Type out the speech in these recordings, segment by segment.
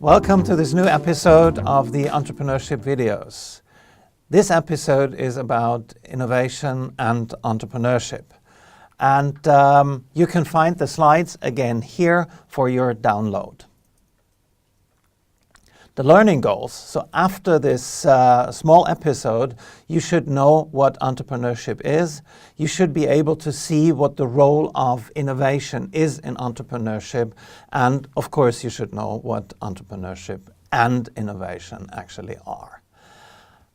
Welcome to this new episode of the Entrepreneurship videos. This episode is about innovation and entrepreneurship. And you can find the slides again here for your download. The learning goals. So after this small episode, you should know what entrepreneurship is. You should be able to see what the role of innovation is in entrepreneurship. And of course, you should know what entrepreneurship and innovation actually are.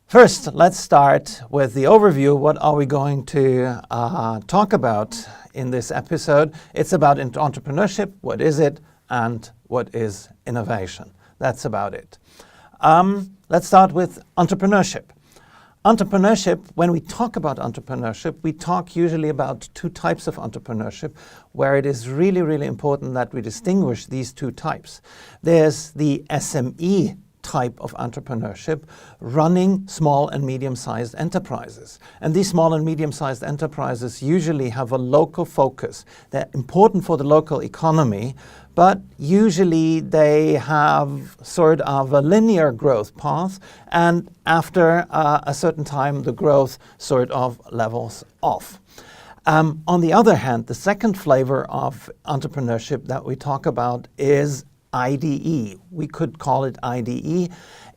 First, let's start with the overview. What are we going to talk about in this episode? It's about entrepreneurship. What is it? And what is innovation? That's about it. Let's start with entrepreneurship. Entrepreneurship, when we talk about entrepreneurship, we talk usually about two types of entrepreneurship, where it is really, really important that we distinguish these two types. There's the SME type of entrepreneurship, running small and medium-sized enterprises. And these small and medium-sized enterprises usually have a local focus. They're important for the local economy, but usually they have sort of a linear growth path, and after a certain time the growth sort of levels off. On the other hand, the second flavor of entrepreneurship that we talk about is IDE. We could call it IDE,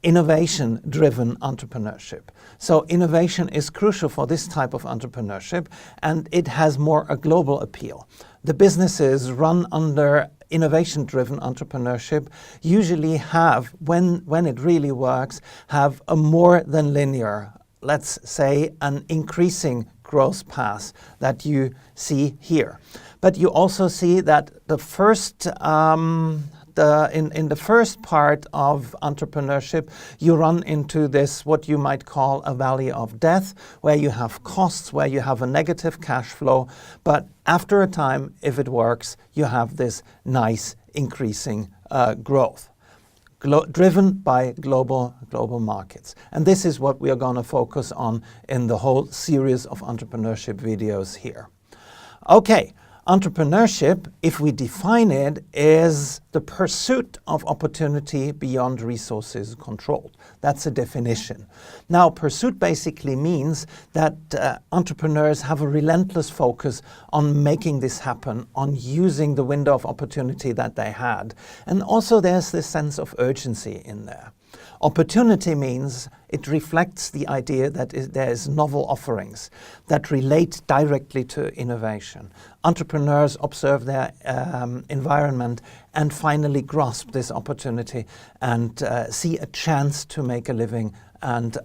innovation-driven entrepreneurship. So innovation is crucial for this type of entrepreneurship, and it has more a global appeal. The businesses run under innovation-driven entrepreneurship usually have, when it really works, have a more than linear, let's say an increasing growth path that you see here. But you also see that the first in the first part of entrepreneurship, you run into this, what you might call a valley of death, where you have costs, where you have a negative cash flow. But after a time, if it works, you have this nice increasing growth, driven by global markets. And this is what we are going to focus on in the whole series of entrepreneurship videos here. Okay. Entrepreneurship, if we define it, is the pursuit of opportunity beyond resources controlled. That's a definition. Now, pursuit basically means that entrepreneurs have a relentless focus on making this happen, on using the window of opportunity that they had. And also there's this sense of urgency in there. Opportunity means it reflects the idea that there is novel offerings that relate directly to innovation. Entrepreneurs observe their environment and finally grasp this opportunity and see a chance to make a living and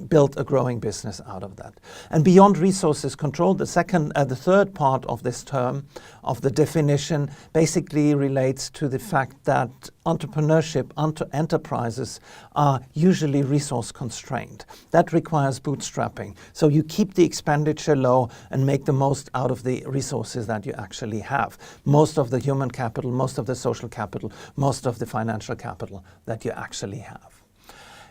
build a growing business out of that. And beyond resources control, the third part of this term, of the definition, basically relates to the fact that entrepreneurship, enterprises are usually resource constrained. That requires bootstrapping. So you keep the expenditure low and make the most out of the resources that you actually have. Most of the human capital, most of the social capital, most of the financial capital that you actually have.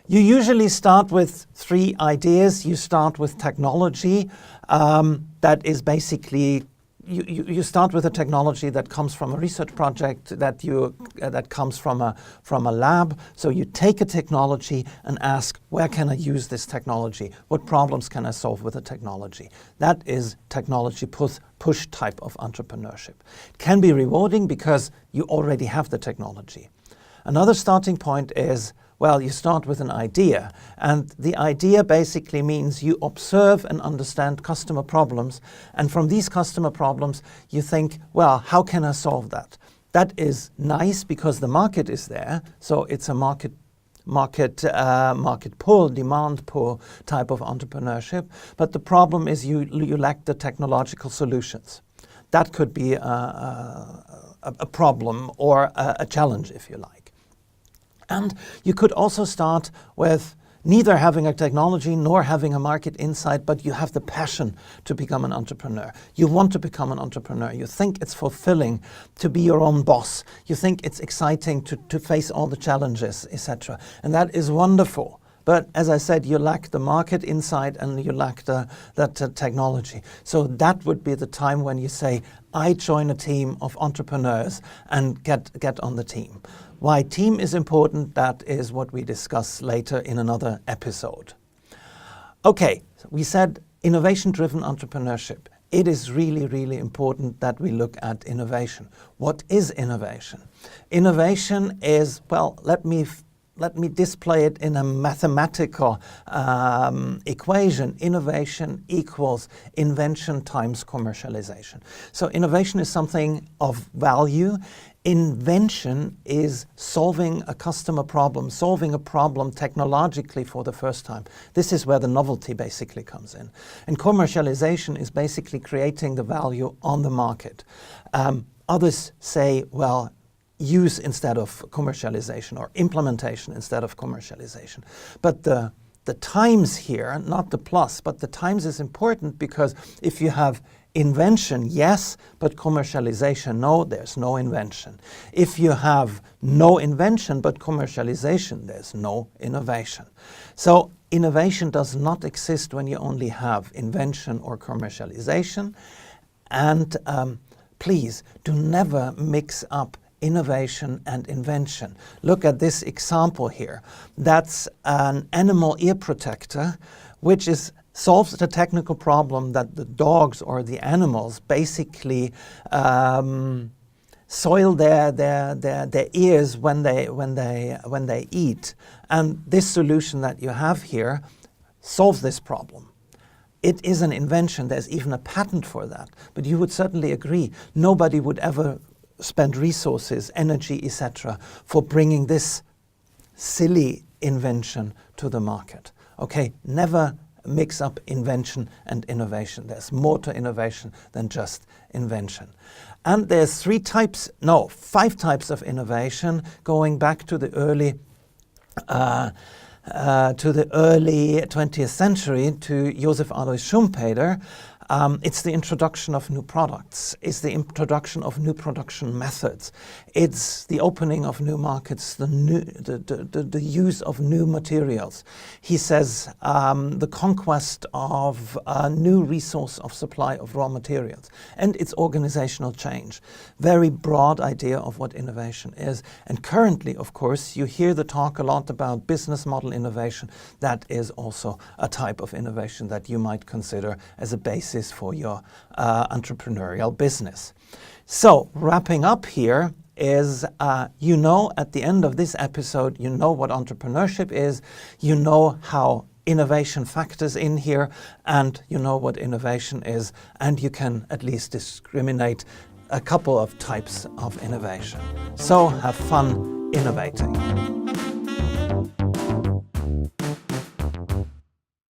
You usually start with three ideas. You start with technology that is basically, you start with a technology that comes from a research project, that comes from a lab. So you take a technology and ask, where can I use this technology? What problems can I solve with the technology? That is technology push type of entrepreneurship. It can be rewarding because you already have the technology. Another starting point is, well, you start with an idea, and the idea basically means you observe and understand customer problems, and from these customer problems you think, well, how can I solve that? That is nice because the market is there, so it's a market pull, demand pull type of entrepreneurship, but the problem is you lack the technological solutions. That could be a problem or a challenge, if you like. And you could also start with neither having a technology nor having a market insight, but you have the passion to become an entrepreneur. You want to become an entrepreneur. You think it's fulfilling to be your own boss. You think it's exciting to face all the challenges, etc. And that is wonderful. But as I said, you lack the market insight and you lack the technology. So that would be the time when you say, I join a team of entrepreneurs and get on the team. Why team is important, that is what we discuss later in another episode. Okay, we said innovation-driven entrepreneurship. It is really, really important that we look at innovation. What is innovation? Innovation is, well, let me display it in a mathematical equation. Innovation equals invention times commercialization. So innovation is something of value. Invention is solving a customer problem, solving a problem technologically for the first time. This is where the novelty basically comes in. And commercialization is basically creating the value on the market. Others say, well, use instead of commercialization, or implementation instead of commercialization. But the times here, not the plus, but the times is important, because if you have invention, yes, but commercialization, no, there's no invention. If you have no invention but commercialization, there's no innovation. So innovation does not exist when you only have invention or commercialization. And please do never mix up innovation and invention. Look at this example here. That's an animal ear protector, which solves the technical problem that the dogs or the animals basically soil their ears when they eat. And this solution that you have here solves this problem. It is an invention. There's even a patent for that. But you would certainly agree, nobody would ever spend resources, energy, etc. for bringing this silly invention to the market. Okay, never mix up invention and innovation. There's more to innovation than just invention. And there's 5 types of innovation, going back to the early 20th century, to Joseph Alois Schumpeter. It's the introduction of new products. It's the introduction of new production methods. It's the opening of new markets, the use of new materials. He says the conquest of a new resource of supply of raw materials. And it's organizational change. Very broad idea of what innovation is. And currently, of course, you hear the talk a lot about business model innovation. That is also a type of innovation that you might consider as a basis for your entrepreneurial business. So, wrapping up here is, at the end of this episode, you know what entrepreneurship is, you know how innovation factors in here, and you know what innovation is, and you can at least discriminate a couple of types of innovation. So, have fun innovating.